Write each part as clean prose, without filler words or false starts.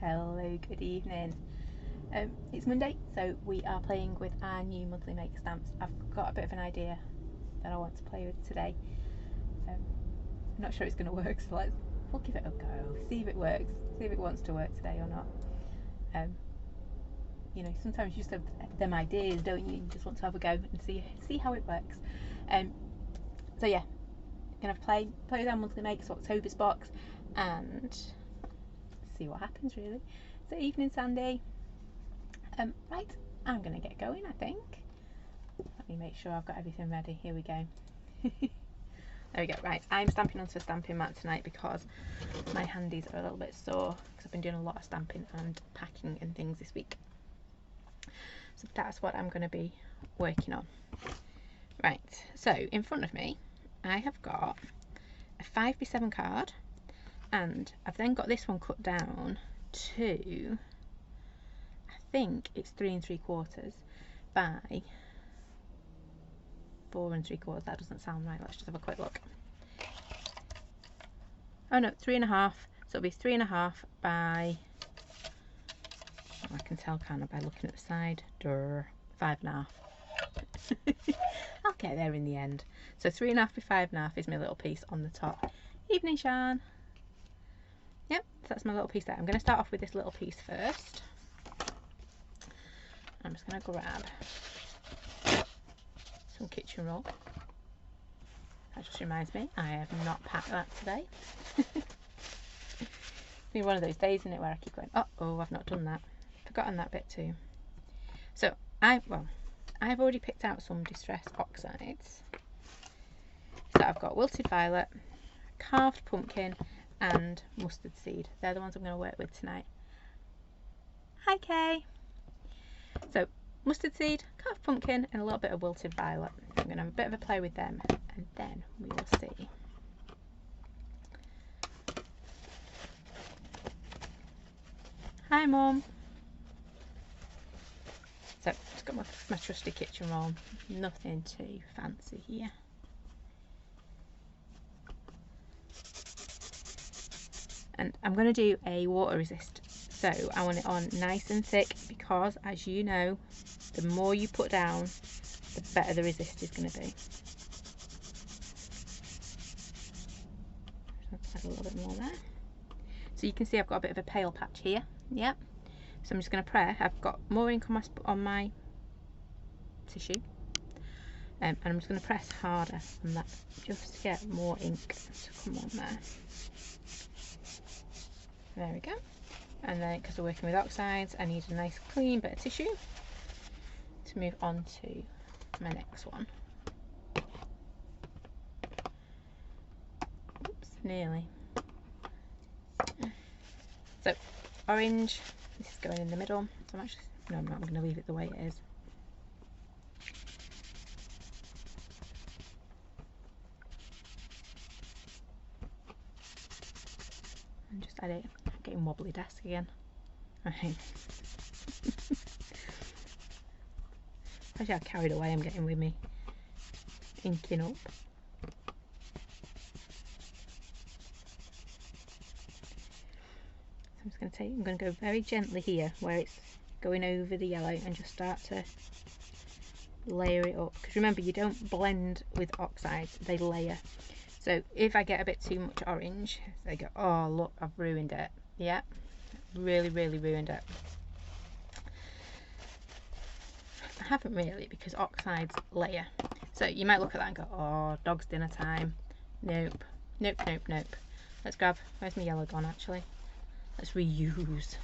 Hello, good evening. It's Monday, so we are playing with our new monthly make stamps. I've got a bit of an idea that I want to play with today. I'm not sure it's going to work, so we'll give it a go. See if it works. See if it wants to work today or not. You know, sometimes you just have them ideas, don't you? You just want to have a go and see how it works. So yeah, gonna play with our monthly makes October's box and see what happens really. So evening, Sandy. Right, I'm gonna get going, I think. Let me make sure I've got everything ready. Here we go. There we go. Right, I'm stamping onto a stamping mat tonight because my handies are a little bit sore because I've been doing a lot of stamping and packing and things this week. So that's what I'm going to be working on. Right, so in front of me I have got a 5x7 card, and I've then got this one cut down to, I think it's 3 3/4 by 4 3/4. That doesn't sound right. Let's just have a quick look. Oh no, 3.5. So it'll be 3.5 by, I can tell kind of by looking at the side. 5.5. I'll get there in the end. So 3.5 by 5.5 is my little piece on the top. Evening, Shan. Yep, so that's my little piece there. I'm going to start off with this little piece first. I'm just going to grab some kitchen roll. That just reminds me, I have not packed that today. It's been one of those days, isn't it, where I keep going, oh, I've not done that. Forgotten that bit too. So I've already picked out some distress oxides. So I've got wilted violet, carved pumpkin and mustard seed. They're the ones I'm going to work with tonight. Hi Kay. So mustard seed, carved pumpkin and a little bit of wilted violet. I'm going to have a bit of a play with them and then we will see. Hi Mum. So just got my trusty kitchen roll, nothing too fancy here. And I'm going to do a water resist, so I want it on nice and thick because, as you know, the more you put down the better the resist is going to be. Let's add a little bit more there. So you can see I've got a bit of a pale patch here. Yep. So I'm just going to press. I've got more ink on my tissue, and I'm just going to press harder on that just to get more ink to come on there. There we go. And then, because we're working with oxides, I need a nice clean bit of tissue to move on to my next one. Oops, nearly. So orange, this is going in the middle. So I'm not going to leave it the way it is. And just add it. I'm getting wobbly desk again. Right. Actually, I carried away. I'm getting with me inking up. I'm going to go very gently here where it's going over the yellow and just start to layer it up, because remember, you don't blend with oxides, they layer. So if I get a bit too much orange, they go, oh look, I've ruined it. Yeah, really ruined it. I haven't really, because oxides layer. So you might look at that and go, oh, dog's dinner time. Nope. Let's grab, where's my yellow gone actually? Let's reuse.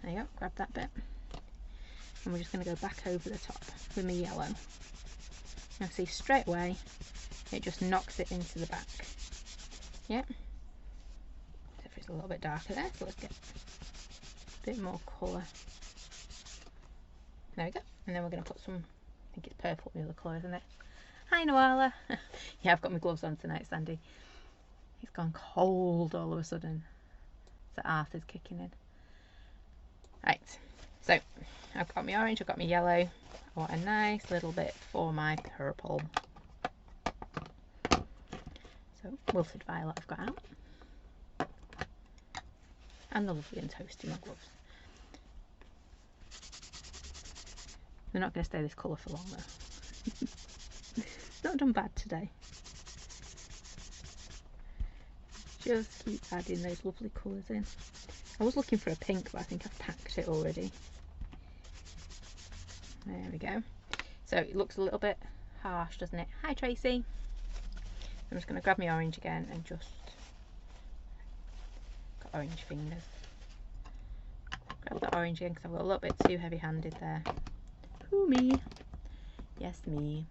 There you go, grab that bit. And we're just going to go back over the top with my yellow. Now see, straight away, it just knocks it into the back. Yep. If it's a little bit darker there, so let's get a bit more colour. There we go. And then we're going to put some, I think it's purple, the other colour, isn't it? Hi Noala. Yeah, I've got my gloves on tonight, Sandy. It's gone cold all of a sudden. So Arthur's kicking in. Right, so I've got my orange, I've got my yellow. I want a nice little bit for my purple. So wilted violet I've got out. And the lovely and toasty, my gloves. They're not going to stay this colour for long though. It's not done bad today. Just keep adding those lovely colours in. I was looking for a pink, but I think I've packed it already. There we go. So it looks a little bit harsh, doesn't it? Hi Tracy. I'm just going to grab my orange again and just... got orange fingers. Grab the orange again because I've got a little bit too heavy handed there. Who, me? Yes, me.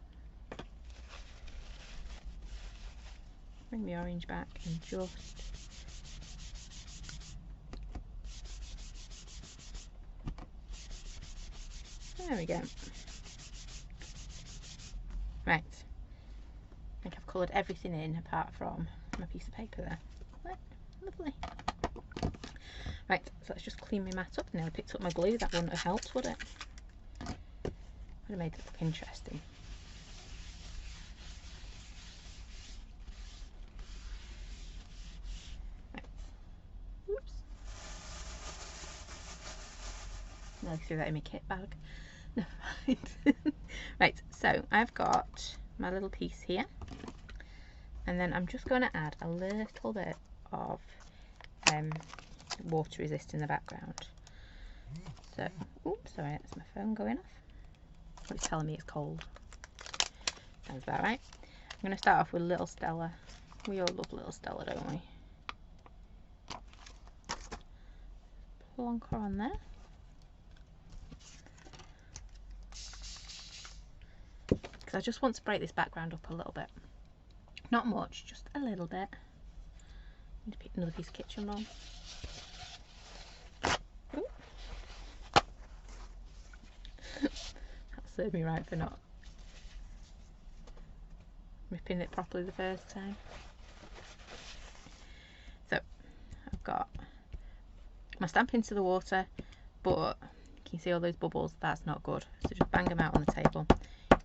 Bring the orange back and just there we go. Right, I think I've coloured everything in apart from my piece of paper there. Right, lovely. Right, so let's just clean my mat up. Now I picked up my glue, that wouldn't have helped, would it? Would have made it look interesting. I threw that in my kit bag. Never mind. Right, so I've got my little piece here, and then I'm just going to add a little bit of water resist in the background. So, oops, sorry, that's my phone going off. Oh, it's telling me it's cold. Sounds about right. I'm going to start off with Little Stella. We all love Little Stella, don't we? Plonker on there. Because I just want to break this background up a little bit. Not much, just a little bit. Need to pick another piece of kitchen roll. That served me right for not ripping it properly the first time. So I've got my stamp into the water, but you can see all those bubbles. That's not good. So just bang them out on the table.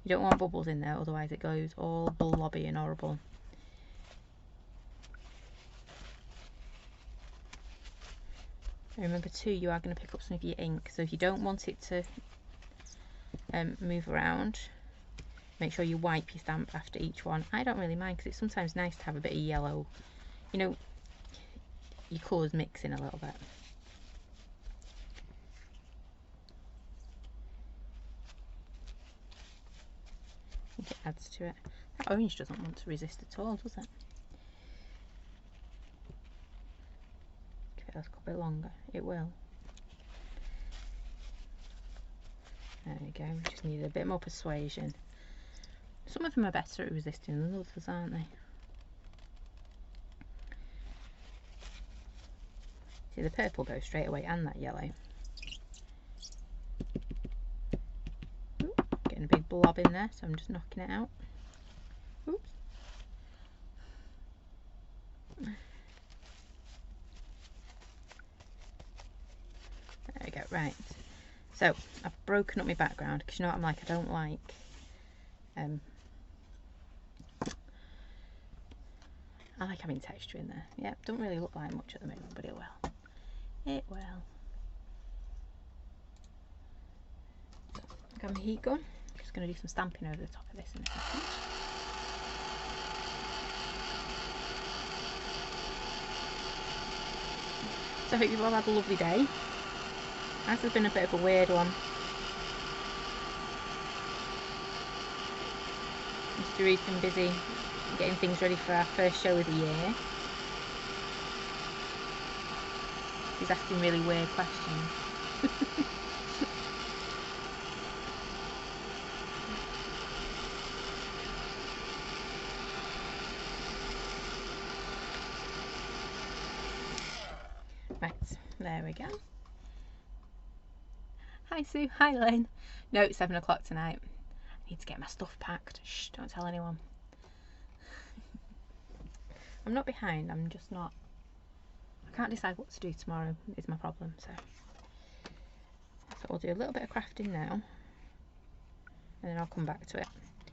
You don't want bubbles in there, otherwise it goes all blobby and horrible. And remember too, you are going to pick up some of your ink, so if you don't want it to move around, make sure you wipe your stamp after each one. I don't really mind because it's sometimes nice to have a bit of yellow, you know, your colours mixing a little bit. I think it adds to it. That orange doesn't want to resist at all, does it? Give it a little bit longer. It will. There we go. We just need a bit more persuasion. Some of them are better at resisting than others, aren't they? See, the purple goes straight away, and that yellow. Ooh, getting a big blob in there, so I'm just knocking it out. Oops. There we go, right. So, I've broken up my background, because you know what I'm like, I don't like I like having texture in there. Yeah, don't really look like much at the moment, but it will. It will. I've got my heat gun. I'm just going to do some stamping over the top of this in a second. So I hope you've all had a lovely day. Ours has been a bit of a weird one. Mr. Reed's been busy getting things ready for our first show of the year. He's asking really weird questions. Right, there we go. Hi Sue, hi Lynn. No, it's 7 o'clock tonight. I need to get my stuff packed. Shh, don't tell anyone. I'm not behind, I'm just not... I can't decide what to do tomorrow is my problem, so we'll do a little bit of crafting now and then I'll come back to it,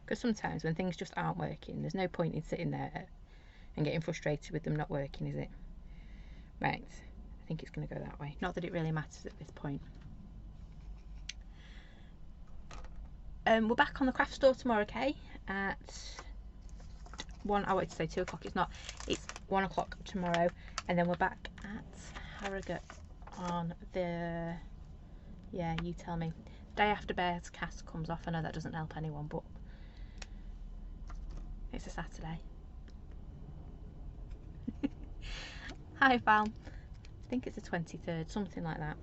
because sometimes when things just aren't working, there's no point in sitting there and getting frustrated with them not working, is it? Right, I think it's going to go that way. Not that it really matters at this point. We're back on the craft store tomorrow, okay? At 1, I wanted to say 2 o'clock, it's not. It's 1 o'clock tomorrow, and then we're back at Harrogate on the, yeah, you tell me, day after Bear's cast comes off. I know that doesn't help anyone, but it's a Saturday. Hi Val, I think it's the 23rd, something like that.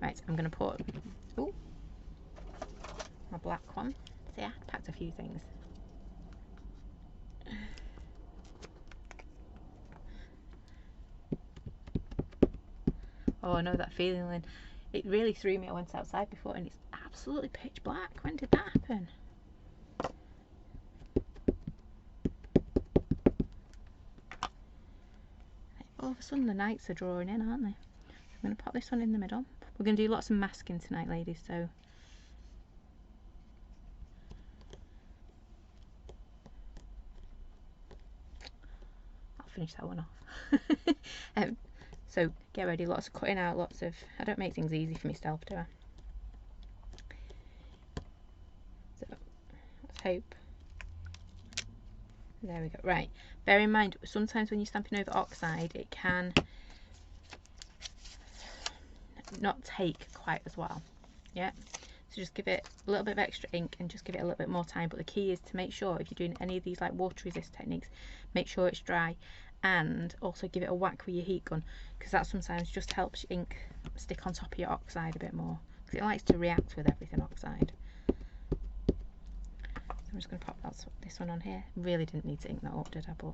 Right, I'm going to put, ooh, my black one. See, I packed a few things. Oh, I know that feeling. It really threw me. I went outside before and it's absolutely pitch black. When did that happen? All of a sudden the nights are drawing in, aren't they? I'm going to pop this one in the middle. We're going to do lots of masking tonight, ladies, so I'll finish that one off. So get ready, lots of cutting out, lots of, I don't make things easy for myself, do I? So let's hope. There we go. Right, bear in mind, sometimes when you're stamping over oxide, it can not take quite as well. Yeah, so just give it a little bit of extra ink and just give it a little bit more time. But the key is to make sure, if you're doing any of these like water resist techniques, make sure it's dry, and also give it a whack with your heat gun, because that sometimes just helps your ink stick on top of your oxide a bit more, because it likes to react with everything oxide. So I'm just going to pop this one on here. Really didn't need to ink that up, did I? But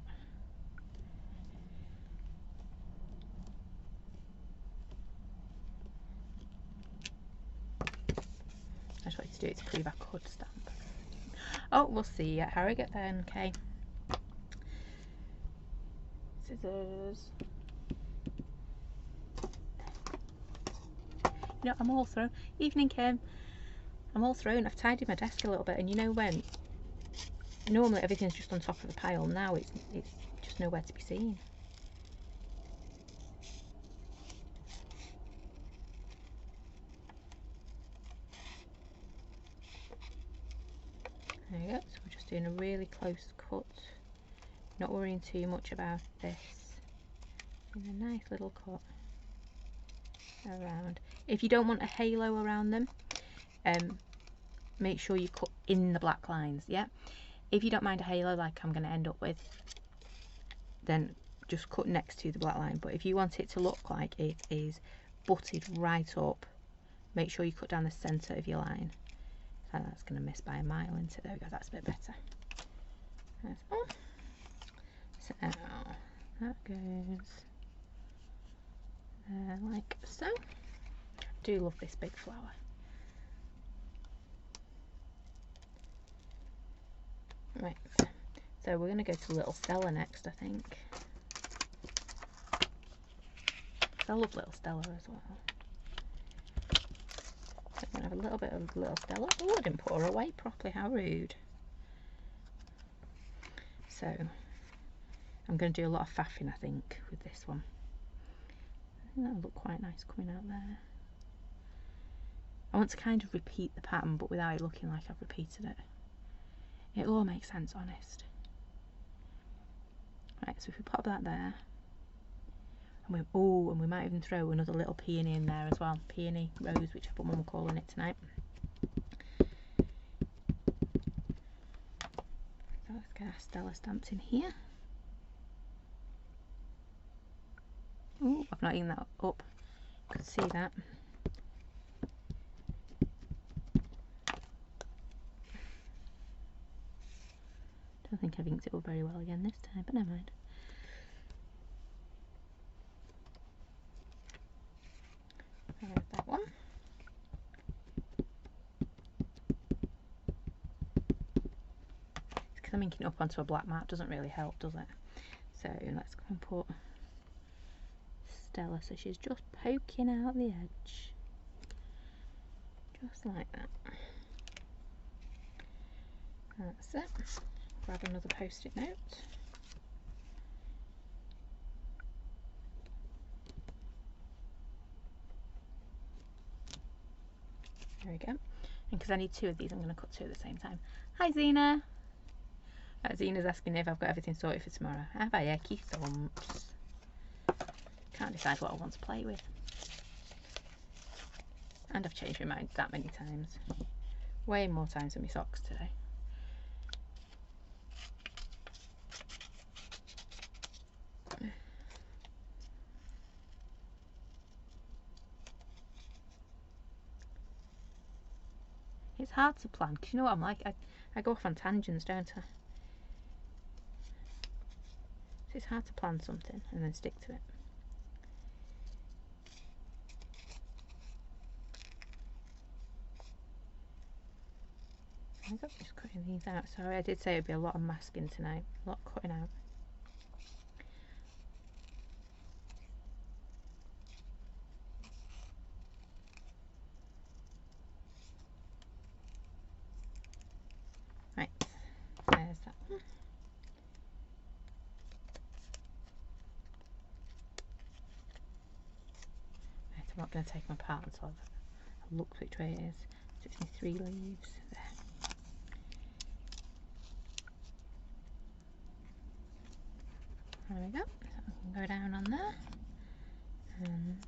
I just wanted to do it to prove I could stamp. Oh, we'll see at Harrogate then, okay. Scissors. You know, I'm all thrown. Evening, Kim. I'm all thrown. I've tidied my desk a little bit, and you know when normally everything's just on top of the pile, now it's just nowhere to be seen. There you go. So we're just doing a really close cut, not worrying too much about this, and a nice little cut around. If you don't want a halo around them, make sure you cut in the black lines. Yeah, if you don't mind a halo like I'm going to end up with, then just cut next to the black line. But if you want it to look like it is butted right up, make sure you cut down the centre of your line. So that's going to miss by a mile, isn't it? There we go, that's a bit better. So that goes there like so. I do love this big flower. Right, so we're going to go to Little Stella next, I think. I love Little Stella as well. So I'm going to have a little bit of Little Stella. Oh, I didn't put her away properly, how rude. So I'm going to do a lot of faffing, I think, with this one. I think that'll look quite nice coming out there. I want to kind of repeat the pattern, but without it looking like I've repeated it. It'll all make sense, honest. Right, so if we pop that there, and we might even throw another little peony in there as well. Peony, rose, whichever one we're calling it tonight. So let's get our Stella stamped in here. Oh, I've not eaten that up. You could see that. I think I've inked it up very well again this time, but never mind. There's that one. It's because I'm inking it up onto a black mat, doesn't really help, does it? So let's go and put Stella, so she's just poking out the edge. Just like that. That's it. Grab another post-it note. we go. And because I need 2 of these, I'm going to cut 2 at the same time. Hi Zena! Zena's asking if I've got everything sorted for tomorrow. Have I? Ecky thumps. Can't decide what I want to play with. And I've changed my mind that many times. Way more times than my socks today. It's hard to plan because you know what I'm like, I go off on tangents, don't I? So it's hard to plan something and then stick to it. I got just cutting these out. Sorry, I did say it'd be a lot of masking tonight, a lot of cutting out. Right, there's that one. Right, I'm not going to take them apart until I've looked which way it is. So it's my 3 leaves there. There we go. So I can go down on there and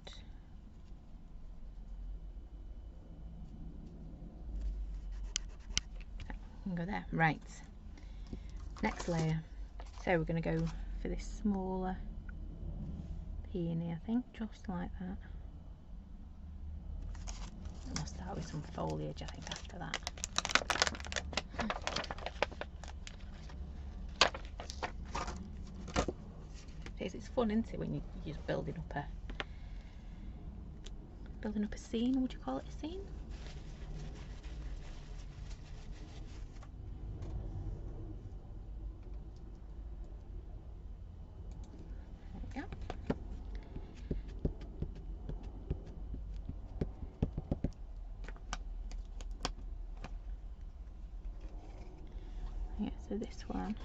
go there. Right, next layer. So we're going to go for this smaller peony, I think, just like that. I'll start with some foliage, I think, after that. It's fun, isn't it, when you're just building up a scene? Would you call it a scene? There we go. Yeah, so this one.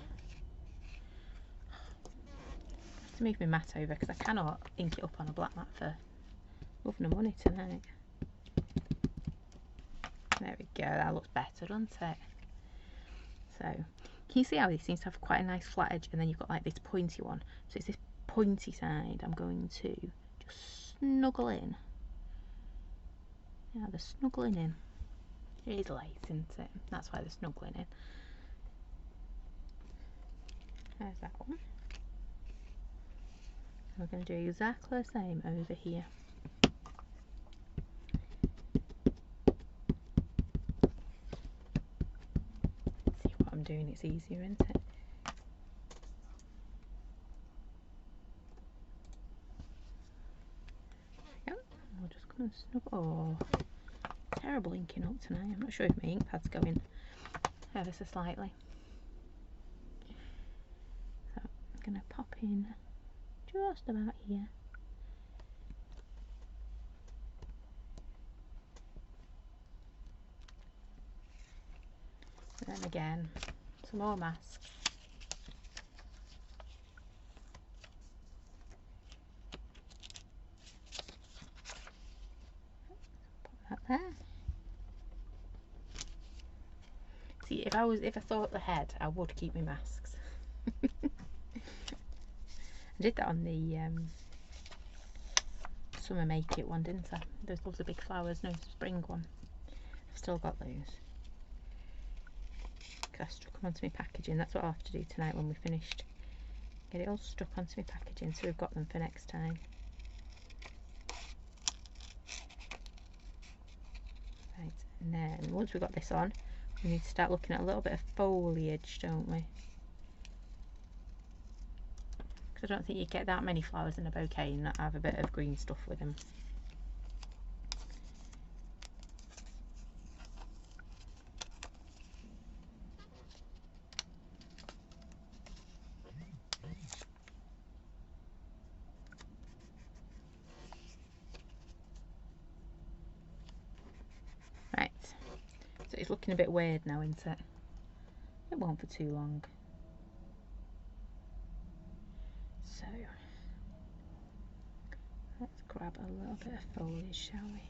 To move my mat over because I cannot ink it up on a black mat for love nor money tonight. There we go, that looks better, doesn't it? So, can you see how this seems to have quite a nice flat edge and then you've got like this pointy one? So it's this pointy side I'm going to just snuggle in. Yeah, they're snuggling in. It is late, isn't it? That's why they're snuggling in. There's that one. We're going to do exactly the same over here. See what I'm doing, it's easier, isn't it? There we go. We're just going to snuggle. Oh, terrible inking up tonight. I'm not sure if my ink pad's going ever so slightly. So I'm going to pop in just about here. And then again, some more masks. Put that there. See, if I thought ahead, I would keep my masks. I did that on the summer make it one, didn't I? Those lots of big flowers, no spring one. I've still got those. Because I stuck them onto my packaging. That's what I'll have to do tonight when we're finished. Get it all stuck onto my packaging so we've got them for next time. Right, and then once we've got this on, we need to start looking at a little bit of foliage, don't we? Because I don't think you get that many flowers in a bouquet and not have a bit of green stuff with them. Right, so it's looking a bit weird now, isn't it? It won't for too long. So let's grab a little bit of foliage, shall we?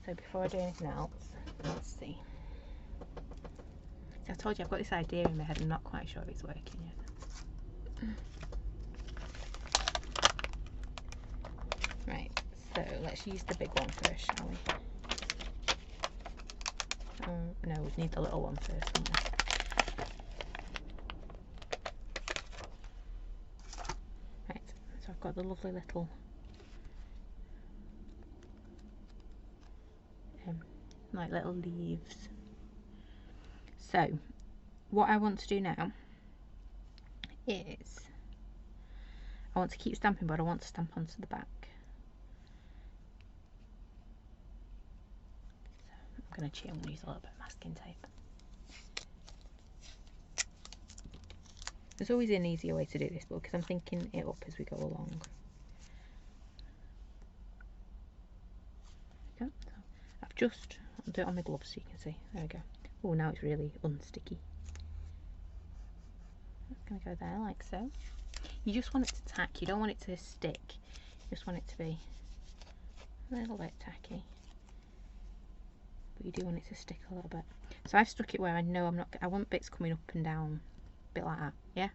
So before I do anything else, let's see. So I told you I've got this idea in my head, I'm not quite sure if it's working yet. Right, so let's use the big one first, shall we? No, we need the little one first, don't we? Right, so I've got the lovely little like little leaves. So what I want to do now is I want to keep stamping, but I want to stamp onto the back. So I'm going to use a little bit of masking tape. There's always an easier way to do this, but because I'm thinking it up as we go along. Okay, so I'll do it on my gloves so you can see. There we go. Oh, now it's really unsticky. It's going to go there like so. You just want it to tack, you don't want it to stick. You just want it to be a little bit tacky. But you do want it to stick a little bit. So I've stuck it where I know I want bits coming up and down, a bit like that, yeah?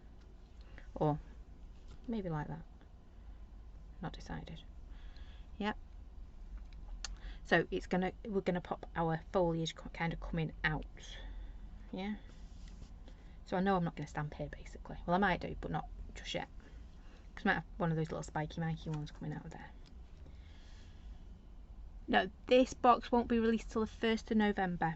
Or maybe like that. Not decided. Yep. So we're gonna pop our foliage kind of coming out, yeah. So I know I'm not gonna stamp here basically. Well, I might do, but not just yet, because I might have one of those little spiky mikey ones coming out of there. No, this box won't be released till the 1st of November.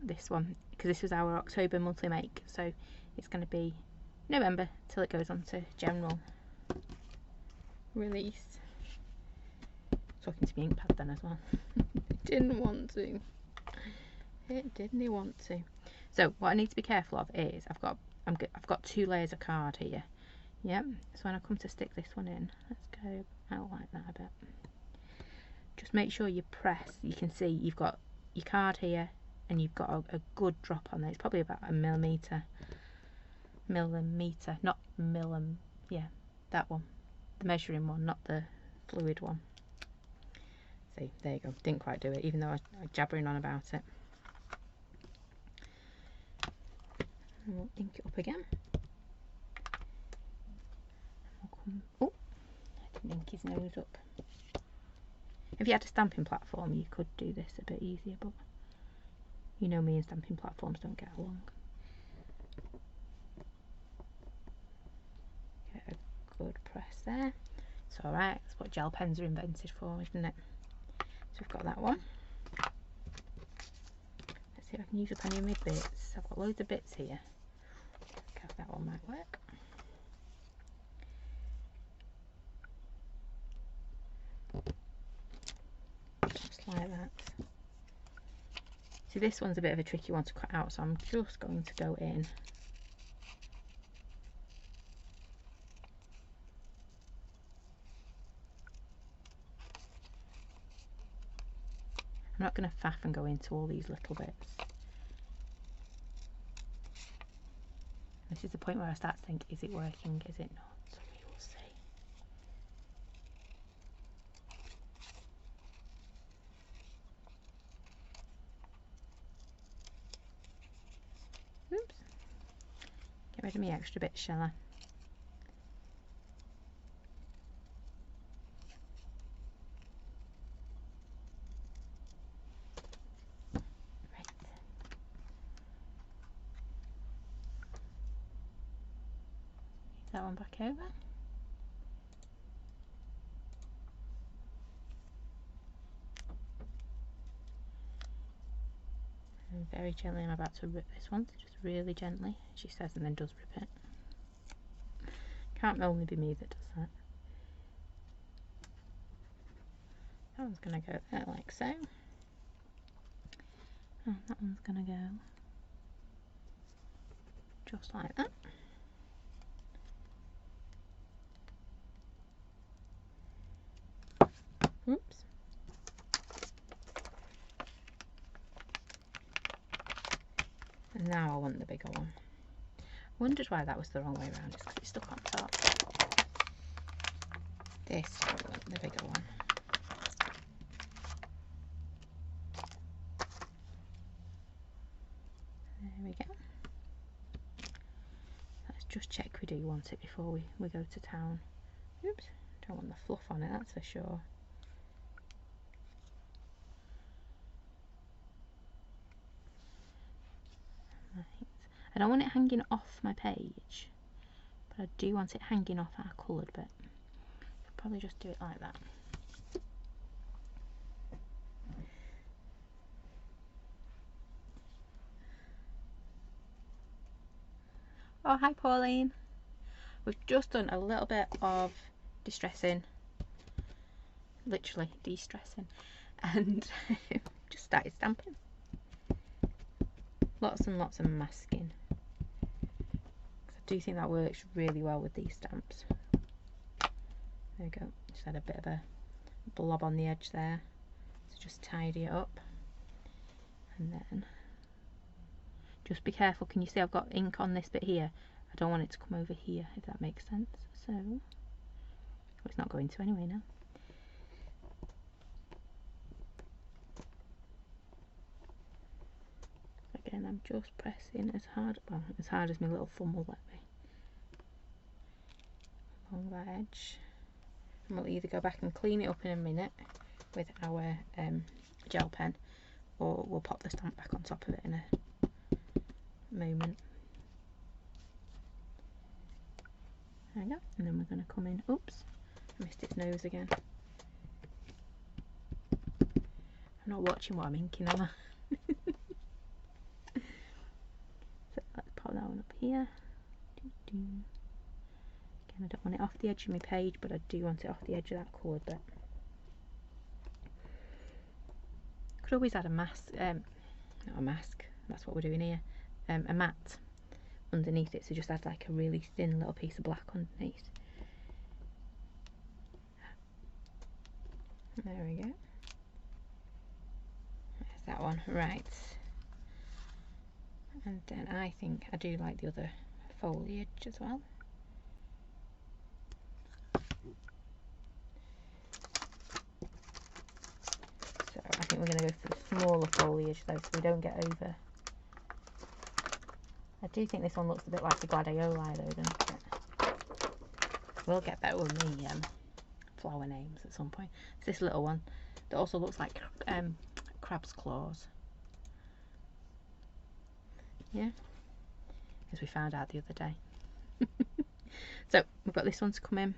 This one, because this was our October monthly make, so it's going to be November till it goes on to general release. Talking to my ink pad then as well. It didn't want to. It didn't want to. So what I need to be careful of is I've got 2 layers of card here. Yep. So when I come to stick this one in, let's go out like that a bit. Just make sure you press. You can see you've got your card here, and you've got a good drop on there. It's probably about a millimetre, not millim. Yeah, that one, the measuring one, not the fluid one. See, there you go. Didn't quite do it, even though I was jabbering on about it. And we'll ink it up again. Oh, I didn't ink his nose up. If you had a stamping platform, you could do this a bit easier, but you know me and stamping platforms don't get along. Get a good press there. It's alright, that's what gel pens are invented for, isn't it? So we've got that one. Let's see if I can use up any of my bits. I've got loads of bits here. Okay, that one might work. Just like that. See, this one's a bit of a tricky one to cut out, so I'm just going to go in. I'm not going to faff and go into all these little bits. This is the point where I start to think, is it working, is it not? So we will see. Oops. Get rid of my extra bits, shall I? Right. That one back over. And very gently, I'm about to rip this one, so just really gently, she says, and then does rip it. Can't only be me that does that. That one's going to go there like so. And that one's going to go just like that. Oops. And now I want the bigger one. Wondered why that was the wrong way around. It's because it's stuck on top. This, I want the bigger one. There we go. Let's just check we do want it before we go to town. Oops, don't want the fluff on it, that's for sure. Right. I don't want it hanging off my page, but I do want it hanging off our coloured bit. I'll probably just do it like that. Oh, hi Pauline. We've just done a little bit of distressing, literally de-stressing, and just started stamping. Lots and lots of masking. I do think that works really well with these stamps. There we go. Just had a bit of a blob on the edge there, so just tidy it up, and then just be careful. Can you see I've got ink on this bit here? I don't want it to come over here, if that makes sense. So, well, it's not going to anyway now. Again, I'm just pressing as hard, well, as hard as my little thumb will let me, along that edge. And we'll either go back and clean it up in a minute with our gel pen, or we'll pop the stamp back on top of it in a moment. There we go, and then we're going to come in. Oops, I missed its nose again. I'm not watching what I'm inking, am I? So let's pop that one up here. Again, I don't want it off the edge of my page, but I do want it off the edge of that coloured bit. Could always add a mask, not a mask, that's what we're doing here, a mat underneath it, so just add like a really thin little piece of black underneath. There we go. There's that one, right. And then I think I do like the other foliage as well. So I think we're going to go for the smaller foliage though, so we don't get over. I do think this one looks a bit like the gladioli though, doesn't it? We'll get better with me flower names at some point. It's this little one that also looks like crab's claws. Yeah, as we found out the other day. So we've got this one to come in,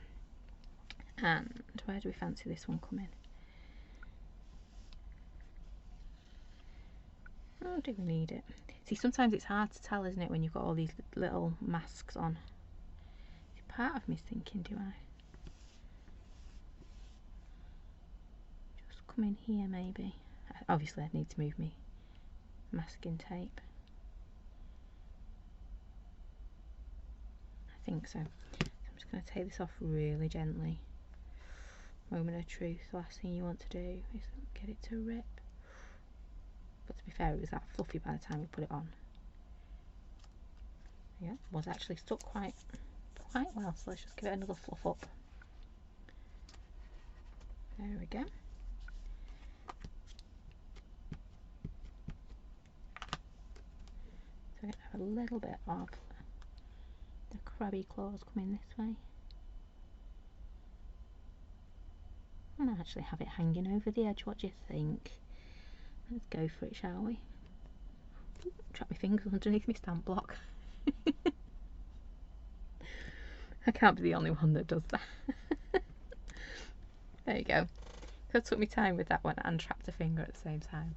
and where do we fancy this one coming? Oh, do we need it? See, sometimes it's hard to tell, isn't it, when you've got all these little masks on. Part of me's thinking, do I just come in here maybe? Obviously I need to move me masking tape. I think so. So I'm just going to take this off really gently. Moment of truth, the last thing you want to do is get it to rip. But to be fair, it was that fluffy by the time we put it on. Yeah, it was actually stuck quite well, so let's just give it another fluff up. There we go. So we're going to have a little bit of the crabby claws coming this way. I might actually have it hanging over the edge. What do you think? Let's go for it, shall we? Ooh, trap my fingers underneath my stamp block. I can't be the only one that does that. There you go. So I took my time with that one and trapped a finger at the same time.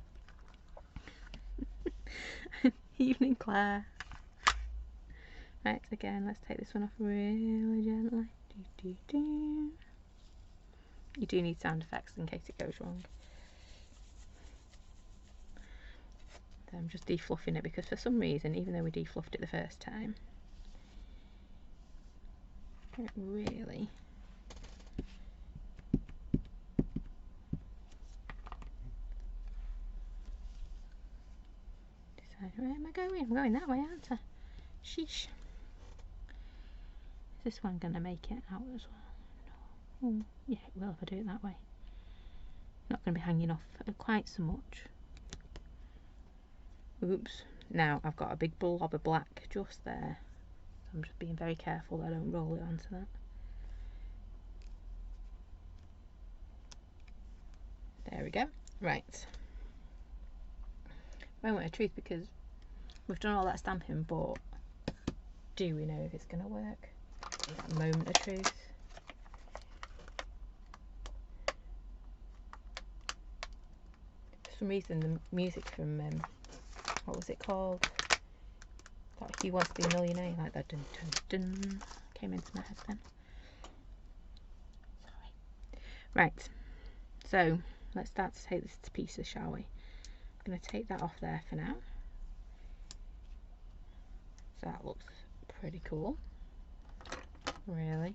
Evening, Claire. Right, again, let's take this one off really gently. You do need sound effects in case it goes wrong. So I'm just defluffing it because for some reason, even though we defluffed it the first time, it really decided, where am I going? I'm going that way, aren't I? Sheesh. Is this one going to make it out as well? No. Yeah, it will if I do it that way. Not going to be hanging off quite so much. Oops, Now I've got a big blob of black just there. I'm just being very careful that I don't roll it onto that. There we go. Right. Moment of truth, because we've done all that stamping, but do we know if it's going to work? Moment of truth. For some reason the music from what was it called? That He Wants to Be a Millionaire, like that dun dun dun, came into my head then. Sorry. Right, so let's start to take this to pieces, shall we? I'm going to take that off there for now. So that looks pretty cool, really.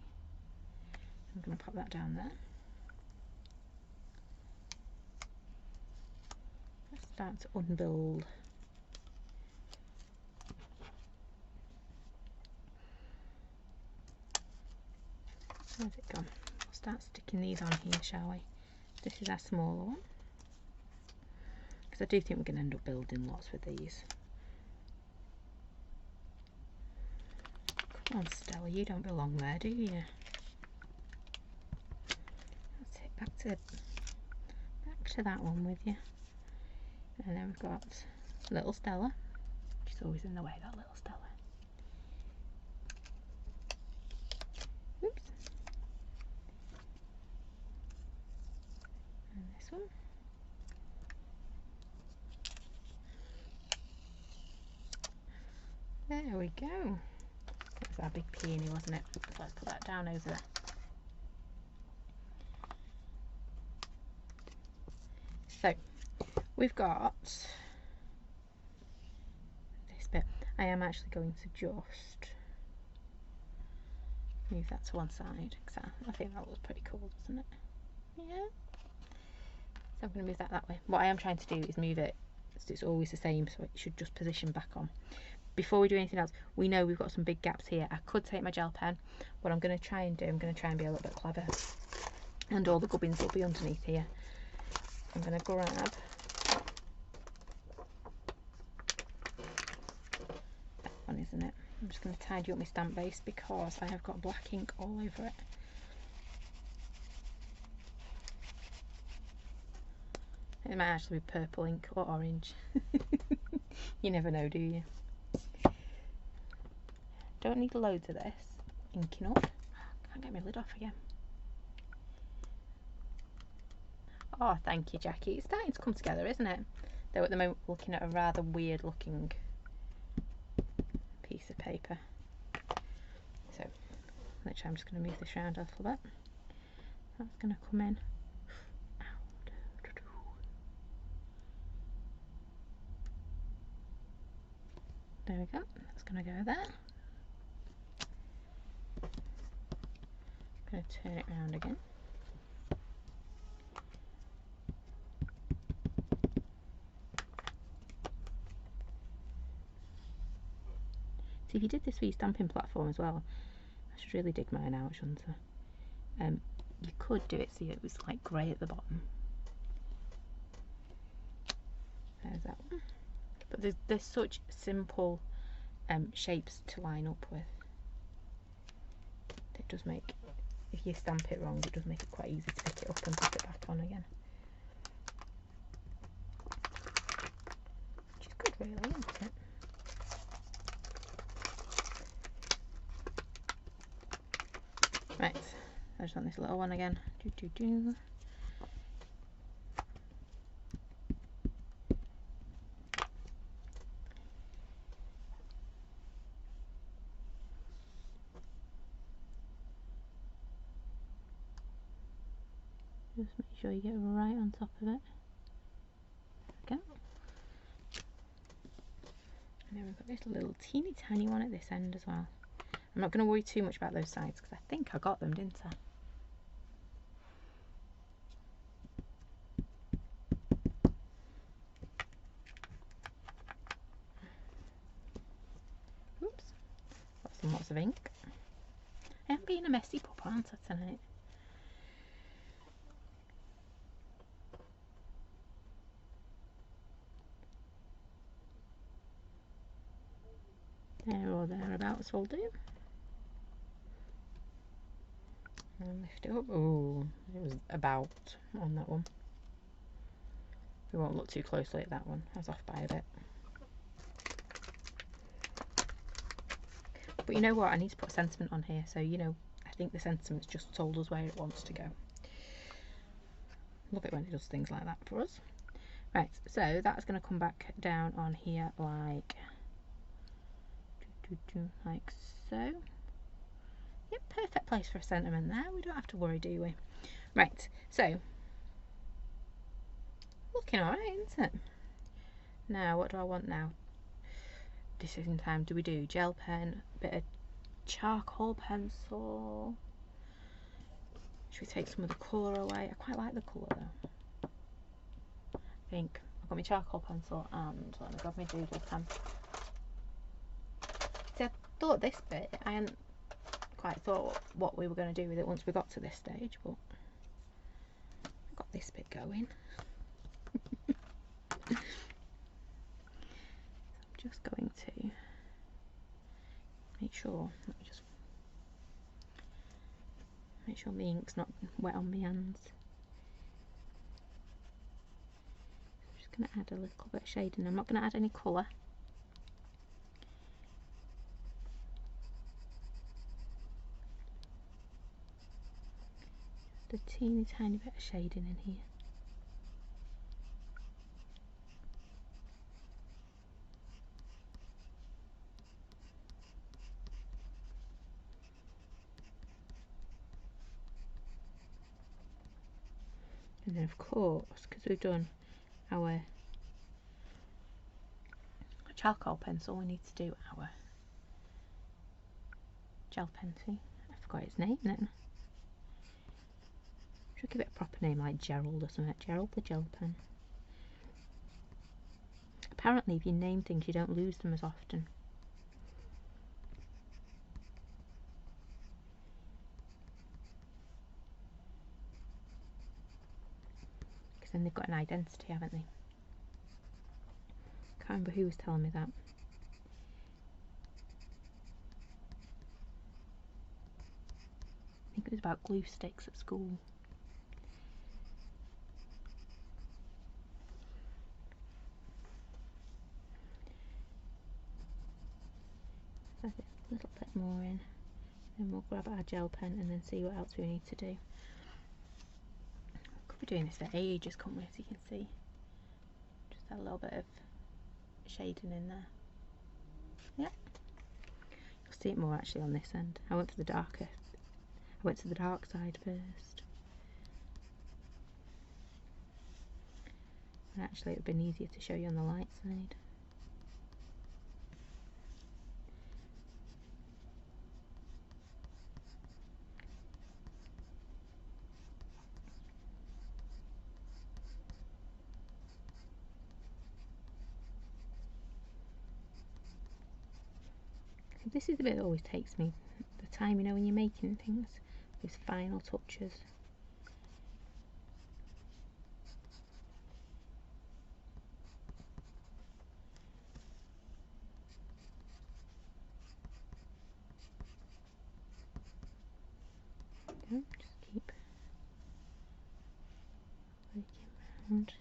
I'm going to pop that down there. Let's start to unbuild. Where's it gone? We'll start sticking these on here, shall we? This is our smaller one, because I do think we're going to end up building lots with these. Come on, Stella, you don't belong there, do you? That's it. Back to that one with you. And then we've got little Stella. She's always in the way, that little Stella. Oops. And this one. There we go. That was our big peony, wasn't it? So let's put that down over there. So we've got this bit. I am actually going to just move that to one side, because I think that looks pretty cool, doesn't it? Yeah. So I'm going to move that way. What I am trying to do is move it so it's always the same, so it should just position back on. Before we do anything else, we know we've got some big gaps here. I could take my gel pen. What I'm going to try and do, I'm going to try and be a little bit clever, and all the gubbins will be underneath here. I'm going to grab that one, isn't it? I'm just going to tidy up my stamp base because I have got black ink all over it. It might actually be purple ink or orange. You never know, do you? Don't need loads of this inking up. Can't get my lid off again. Oh, thank you, Jackie. It's starting to come together, isn't it? Though at the moment we're looking at a rather weird looking piece of paper. So, literally I'm just going to move this around a little bit. That's going to come in. There we go. That's going to go there. I'm going to turn it around again. See, if you did this for your stamping platform as well, I should really dig mine out, shouldn't I? You could do it so it was like grey at the bottom. There's that one. But there's such simple shapes to line up with. It does make, if you stamp it wrong, it does make it quite easy to pick it up and put it back on again. Which is good, really, isn't it? Right, I just want this little one again. Just make sure you get right on top of it. Okay. And then we've got this little teeny tiny one at this end as well. I'm not going to worry too much about those sides because I think I got them, didn't I? Oops. Lots of ink. I am being a messy pup, aren't I, tonight? There or thereabouts will do. And lift it up. Oh, it was about on that one. We won't look too closely at that one. I was off by a bit. But you know what? I need to put a sentiment on here. So, you know, I think the sentiment's just told us where it wants to go. Love it when it does things like that for us. Right, so that's going to come back down on here like so. Yep, perfect place for a sentiment there. We don't have to worry, do we? Right, so looking alright, isn't it? Now, what do I want now? Decision time. Do we do gel pen, bit of charcoal pencil? Should we take some of the colour away? I quite like the colour though. I think I've got my charcoal pencil and let me grab my doodle pen. See, I thought this bit, I hadn't quite thought what we were going to do with it once we got to this stage, but I got this bit going. So I'm just going to make sure, let me just make sure my ink's not wet on my hands. I'm just going to add a little bit of shading. I'm not going to add any colour. Just a teeny tiny bit of shading in here. And then of course, because we've done our charcoal pencil, we need to do our gel pen. See, I forgot its name then. Should give it a proper name like Gerald or something. Gerald the gel pen. Apparently if you name things you don't lose them as often. Because then they've got an identity, haven't they? Can't remember who was telling me that. I think it was about glue sticks at school. Add a little bit more in, then we'll grab our gel pen and then see what else we need to do. Could be doing this for ages, couldn't we, as you can see. Just add a little bit of shading in there. Yeah. You'll see it more actually on this end. I went for the darker. I went to the dark side first. And actually it would have been easier to show you on the light side. This is the bit that always takes me the time, you know, when you're making things, those final touches. Don't just keep working around.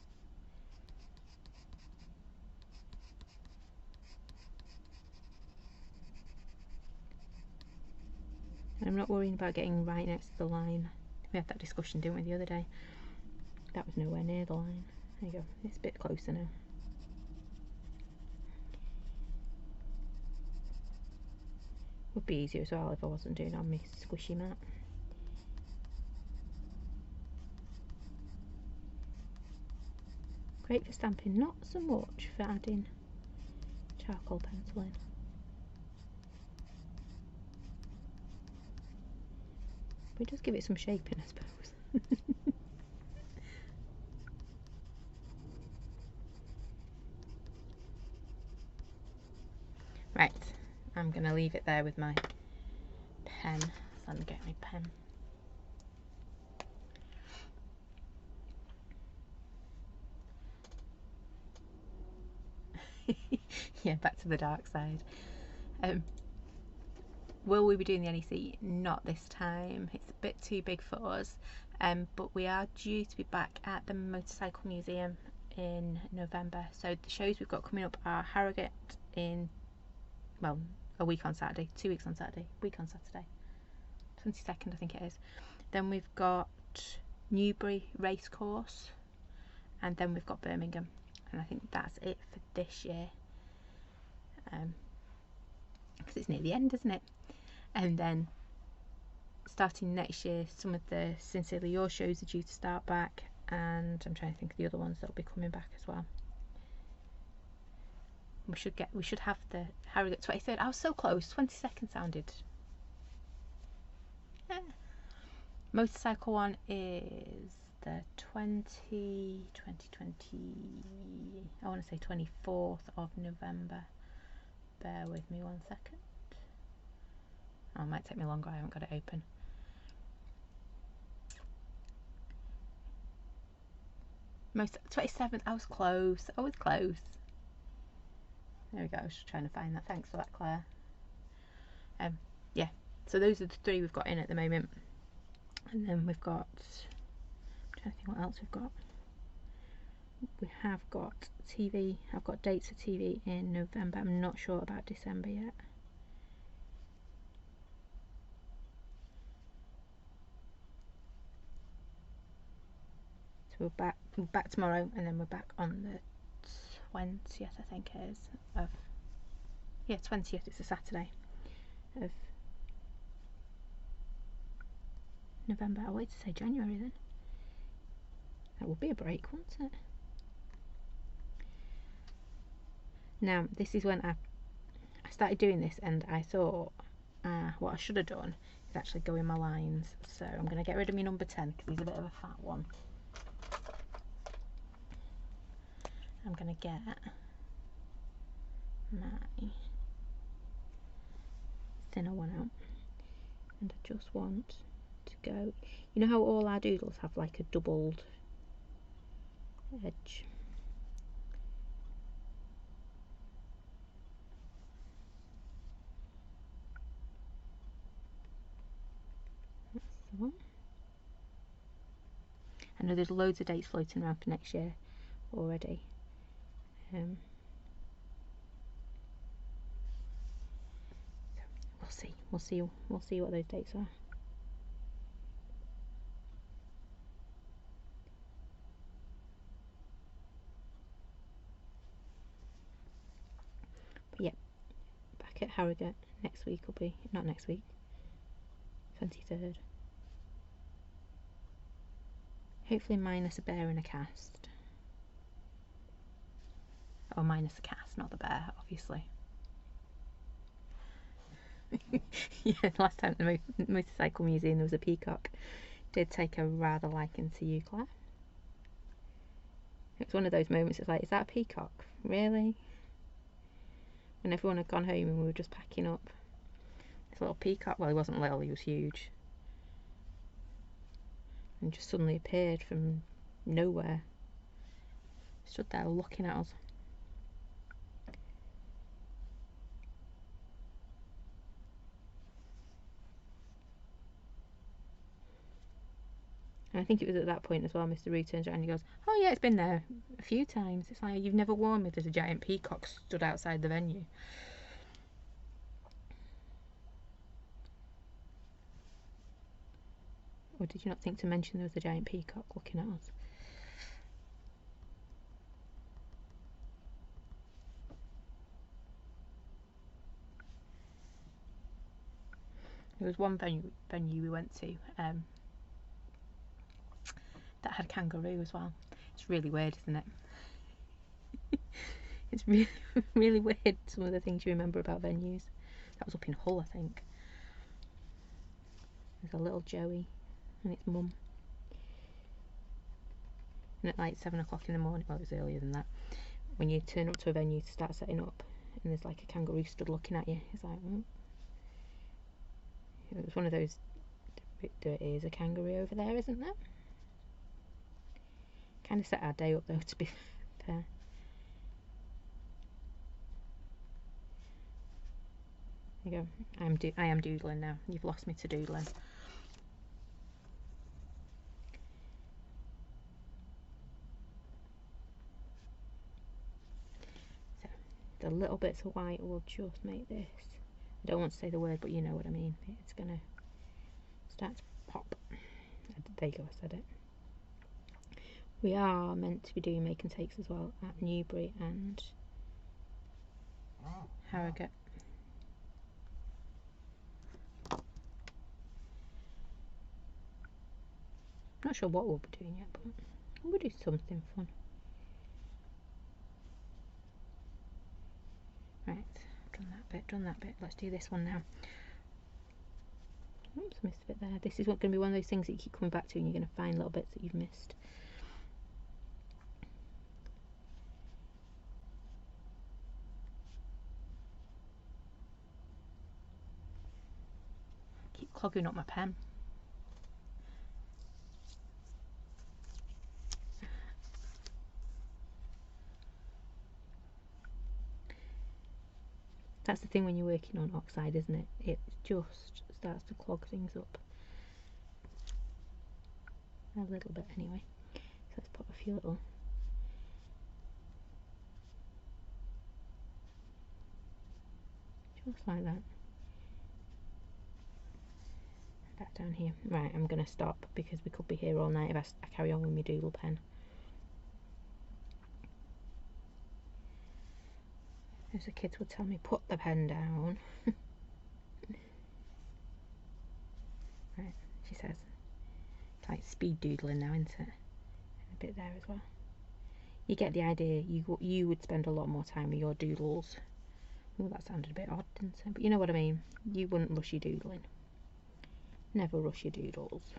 And I'm not worrying about getting right next to the line. We had that discussion, didn't we, the other day? That was nowhere near the line. There you go, it's a bit closer now. Would be easier as well if I wasn't doing it on my squishy mat. Great for stamping, not so much for adding charcoal pencil in. But it does give it some shaping, I suppose. Right, I'm going to leave it there with my pen. So let me get my pen. Yeah, back to the dark side. Will we be doing the NEC? Not this time. It's a bit too big for us. But we are due to be back at the Motorcycle Museum in November. So the shows we've got coming up are Harrogate in, well, a week on Saturday, 2 weeks on Saturday, week on Saturday, 22nd I think it is. Then we've got Newbury Racecourse, and then we've got Birmingham, and I think that's it for this year, because it's near the end, isn't it? And then starting next year, some of the Sincerely Yours shows are due to start back, and I'm trying to think of the other ones that will be coming back as well. We should have the Harrogate 23rd. I was so close. 22nd sounded. Yeah. Motorcycle one is the 2020. I want to say 24th of November. Bear with me 1 second. Oh, it might take me longer. I haven't got it open. Most 27th. I was close. I was close. There we go. I was just trying to find that. Thanks for that, Claire. Yeah. So those are the three we've got in at the moment, and then we've got. I'm trying to think what else we've got. We have got TV. I've got dates for TV in November. I'm not sure about December yet. So we're back tomorrow, and then we're back on the 20th, I think it is, of, yeah, 20th, it's a Saturday, of November. I wanted to say January then. That would be a break, wouldn't it? Now, this is when I started doing this, and I thought, what I should have done is actually go in my lines. So I'm going to get rid of my number 10, because he's a bit of a fat one. I'm going to get my thinner one out, and I just want to go, you know how all our doodles have like a doubled edge? That's the one. I know there's loads of dates floating around for next year already. We'll see what those dates are. But yeah, back at Harrogate next week will be, not next week, 23rd. Hopefully minus a bear and a cast. Or minus the cast, not the bear, obviously. Yeah, last time at the Motorcycle Museum there was a peacock. Did take a rather liking to you, Claire. It was one of those moments, it's like, is that a peacock? Really? When everyone had gone home and we were just packing up. This little peacock, well, he wasn't little, he was huge. And just suddenly appeared from nowhere. Stood there looking at us. And I think it was at that point as well, Mr. Reed turns around and he goes, oh yeah, it's been there a few times. It's like, you've never warned me there's a giant peacock stood outside the venue. Or did you not think to mention there was a giant peacock looking at us? There was one venue we went to that had kangaroo as well. It's really weird, isn't it? It's really, really weird, some of the things you remember about venues. That was up in Hull, I think. There's a little Joey and its mum. And at like 7 o'clock in the morning, well, it was earlier than that, when you turn up to a venue to start setting up, and there's like a kangaroo stood looking at you, it's like, It was one of those, there is a kangaroo over there, isn't there? Kind of set our day up though, to be fair. There you go. I am doodling now. You've lost me to doodling. So the little bits of white will just make this. I don't want to say the word, but you know what I mean. It's gonna start to pop. There you go, I said it. We are meant to be doing make and takes as well at Newbury and Harrogate. Not sure what we'll be doing yet, but we'll do something fun. Right, done that bit. Let's do this one now. Oops, I missed a bit there. This is going to be one of those things that you keep coming back to and you're going to find little bits that you've missed. Keep clogging up my pen. That's the thing when you're working on oxide, isn't it? It just starts to clog things up. A little bit anyway. So let's put a few little. Just like that. Back down here. Right, I'm going to stop because we could be here all night if I carry on with my doodle pen. As the kids would tell me, put the pen down. Right, she says. It's like speed doodling now, isn't it? And a bit there as well. You get the idea. You would spend a lot more time with your doodles. Oh, that sounded a bit odd, didn't it? But you know what I mean. You wouldn't rush your doodling. Never rush your doodles.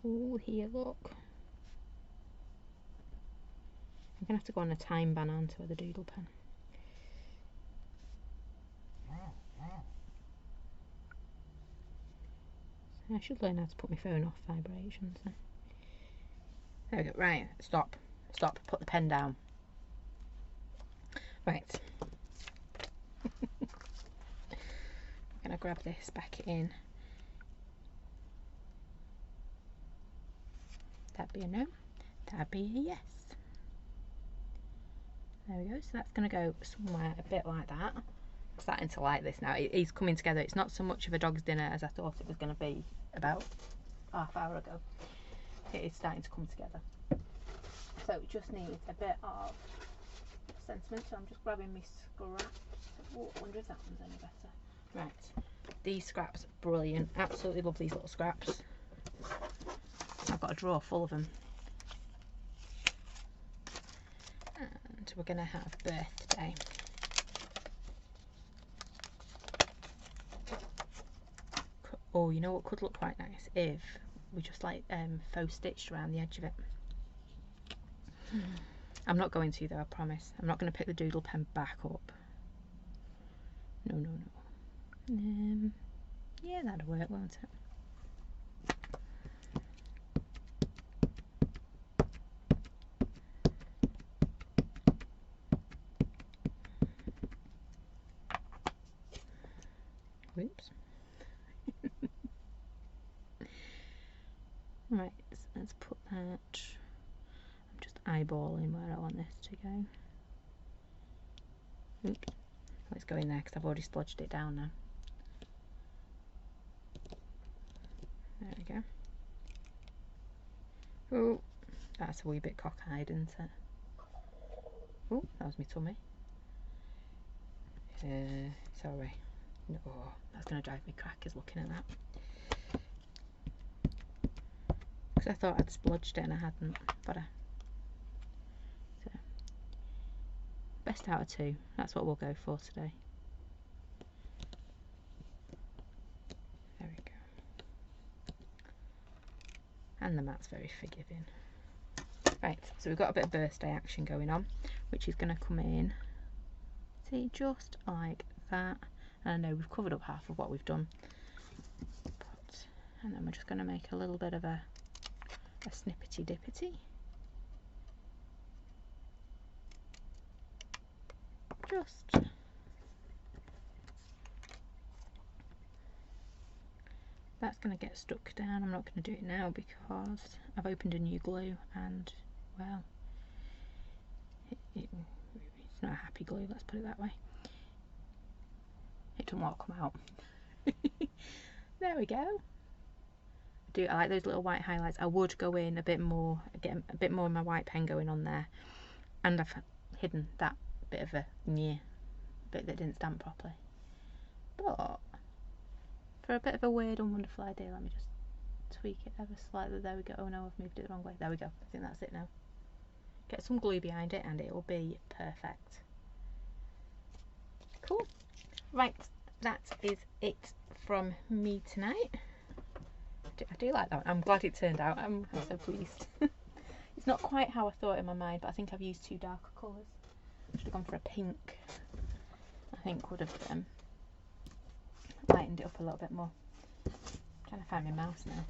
Oh, here, look. I'm going to have to go on a time ban, aren't I, with a doodle pen. I should learn how to put my phone off vibrations. There we go. Right, stop. Stop. Put the pen down. Right. I'm going to grab this back in. That'd be a no. That'd be a yes. There we go. So that's going to go somewhere a bit like that. I'm starting to like this now. It is coming together. It's not so much of a dog's dinner as I thought it was going to be about half hour ago. It is starting to come together. So it just needs a bit of sentiment. So I'm just grabbing my scraps. Oh, I wonder if that one's any better. Right. These scraps, brilliant. Absolutely love these little scraps. I've got a drawer full of them. And we're going to have birthday. Oh, you know what could look quite nice if we just like faux stitched around the edge of it. I'm not going to though, I promise. I'm not going to pick the doodle pen back up. No, no, no. Yeah, that'll work, won't it? Whoops. Right, let's put that. I'm just eyeballing where I want this to go. Oops. Let's go in there because I've already splodged it down now. There we go. Oh, that's a wee bit cockeyed, isn't it? Oh, that was my tummy. Sorry. No, that's going to drive me crackers looking at that. Because I thought I'd splodged it and I hadn't, but so, best out of two. That's what we'll go for today. There we go. And the mat's very forgiving. Right, so we've got a bit of birthday action going on, which is going to come in, see, just like that. And I know we've covered up half of what we've done, and then we're just going to make a little bit of a snippety dippety. Just that's going to get stuck down. I'm not going to do it now because I've opened a new glue and, well, it's not a happy glue, let's put it that way. It doesn't want to come out. There we go. I like those little white highlights. I would go in a bit more, get a bit more of my white pen going on there, and I've hidden that bit of a bit that didn't stamp properly. But for a bit of a weird and wonderful idea, let me just tweak it ever slightly. There we go. Oh no, I've moved it the wrong way. There we go. I think that's it now. Get some glue behind it and it will be perfect. Cool. Right, that is it from me tonight. I do like that. I'm glad it turned out. I'm so pleased. It's not quite how I thought in my mind, but I think I've used too dark colours. I should have gone for a pink. I think would have lightened it up a little bit more. I'm trying to find my mouse now.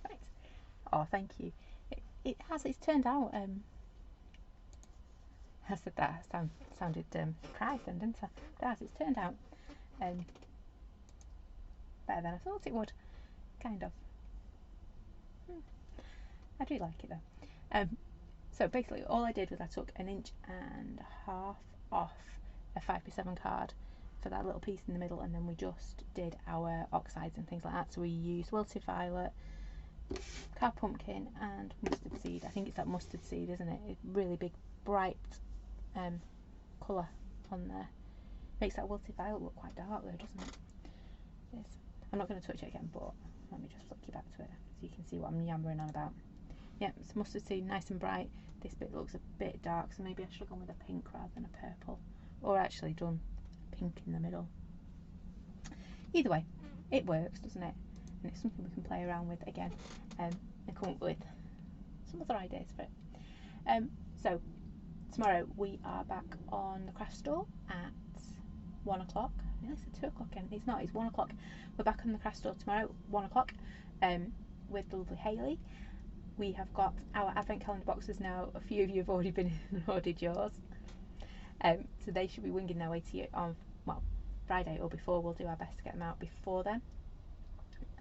Right. Oh, thank you. It's turned out. I said that. I sounded surprised then, didn't I? It's turned out better than I thought it would. Kind of. I do like it though. So basically all I did was I took 1.5 inches off a 5x7 card for that little piece in the middle, and then we just did our oxides and things like that. So we used wilted violet, carved pumpkin and mustard seed. I think it's that mustard seed, isn't it? It's really big bright colour on there. Makes that wilted violet look quite dark though, doesn't it? I'm not going to touch it again, but let me just flick you back to it so you can see what I'm yammering on about. Yeah, it's mustard seed, nice and bright. This bit looks a bit dark, so maybe I should have gone with a pink rather than a purple, or actually done pink in the middle. Either way, it works, doesn't it? And it's something we can play around with again and come up with some other ideas for it. So tomorrow we are back on the craft store at 1 o'clock. I nearly said 2 o'clock again. It's not, it's 1 o'clock. We're back on the craft store tomorrow, 1 o'clock, with the lovely Hayley. We have got our advent calendar boxes now. A few of you have already been in and ordered yours. So they should be winging their way to you on, well, Friday or before. We'll do our best to get them out before then.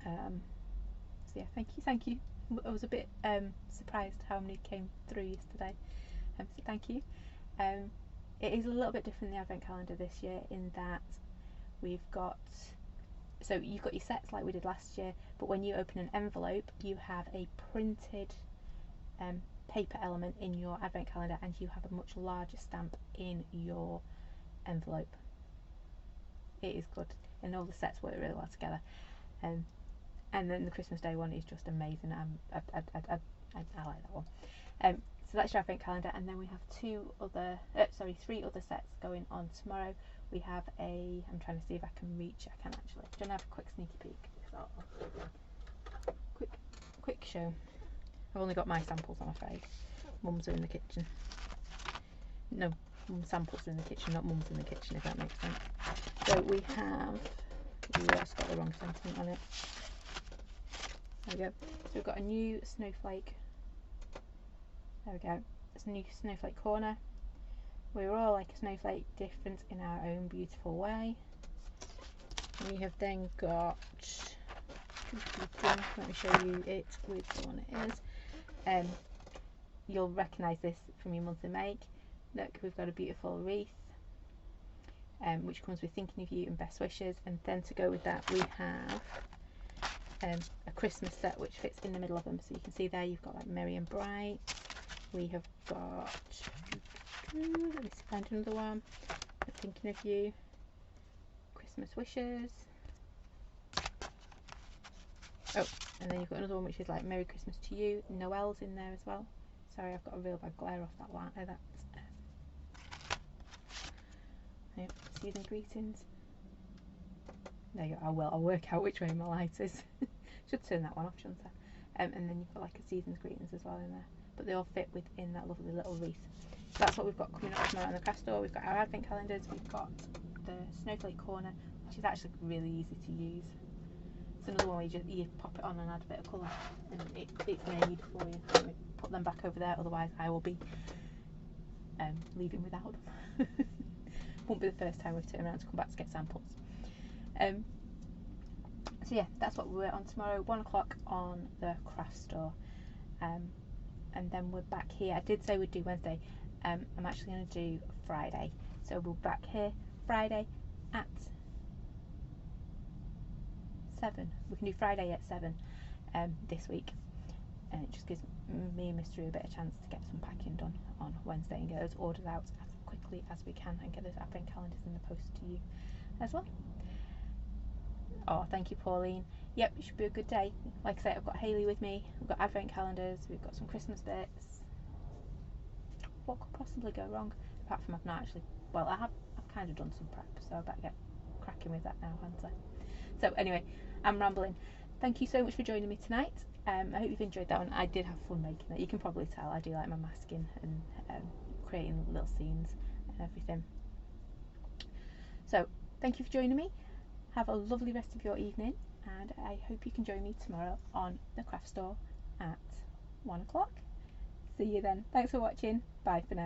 So yeah, thank you. I was a bit surprised how many came through yesterday. So thank you. It is a little bit different, the advent calendar this year, in that we've got, so you've got your sets like we did last year, but when you open an envelope you have a printed paper element in your advent calendar, and you have a much larger stamp in your envelope. It is good, and all the sets work really well together. And then the Christmas Day one is just amazing. I like that one. So that's your advent calendar, and then we have 3 other sets going on tomorrow. We have I'm trying to see if I can reach. I can actually. Do you want to have a quick sneaky peek? Quick show. I've only got my samples, I'm afraid. Mum's are in the kitchen. No, Mum's samples are in the kitchen, not Mum's in the kitchen, if that makes sense. So we have. That's got the wrong sentiment on it. There we go. So we've got a new snowflake. There we go. It's a new snowflake corner. We're all like a snowflake, different in our own beautiful way. We have then got, let me show you it with the one it is. You'll recognise this from your monthly make. Look, we've got a beautiful wreath, which comes with thinking of you and best wishes, and then to go with that we have a Christmas set which fits in the middle of them. So you can see there you've got like merry and bright. We have got, let me find another one, thinking of you, Christmas wishes. Oh, and then you've got another one which is like Merry Christmas to you. Noel's in there as well. Sorry, I've got a real bad glare off that one. Oh, that's season greetings. There you go. I'll work out which way my light is. Should turn that one off, shouldn't I? And then you've got like a season's greetings as well in there. But they all fit within that lovely little wreath. So that's what we've got coming up tomorrow in the craft store. We've got our advent calendars. We've got the snowflake corner, which is actually really easy to use. It's another one where you pop it on and add a bit of colour, and it's made for you. Let me put them back over there, otherwise I will be leaving without them. Won't be the first time we've turned around to come back to get samples. So yeah, that's what we're on tomorrow, 1 o'clock on the craft store. And then we're back here. I did say we'd do Wednesday. I'm actually going to do Friday. So we're back here Friday at 7. We can do Friday at 7 this week. And it just gives me and Mystery a bit of chance to get some packing done on Wednesday and get those orders out as quickly as we can and get those advent calendars in the post to you as well. Oh, thank you, Pauline. Yep, it should be a good day. Like I say, I've got Hayley with me, we've got advent calendars, we've got some Christmas bits. What could possibly go wrong? Apart from I've not actually, well, I've kind of done some prep, so I better get cracking with that now, haven't I? So anyway, I'm rambling. Thank you so much for joining me tonight. I hope you've enjoyed that one. I did have fun making it. You can probably tell I do like my masking and creating little scenes and everything. So thank you for joining me. Have a lovely rest of your evening, and I hope you can join me tomorrow on the craft store at 1 o'clock. See you then. Thanks for watching. Bye for now.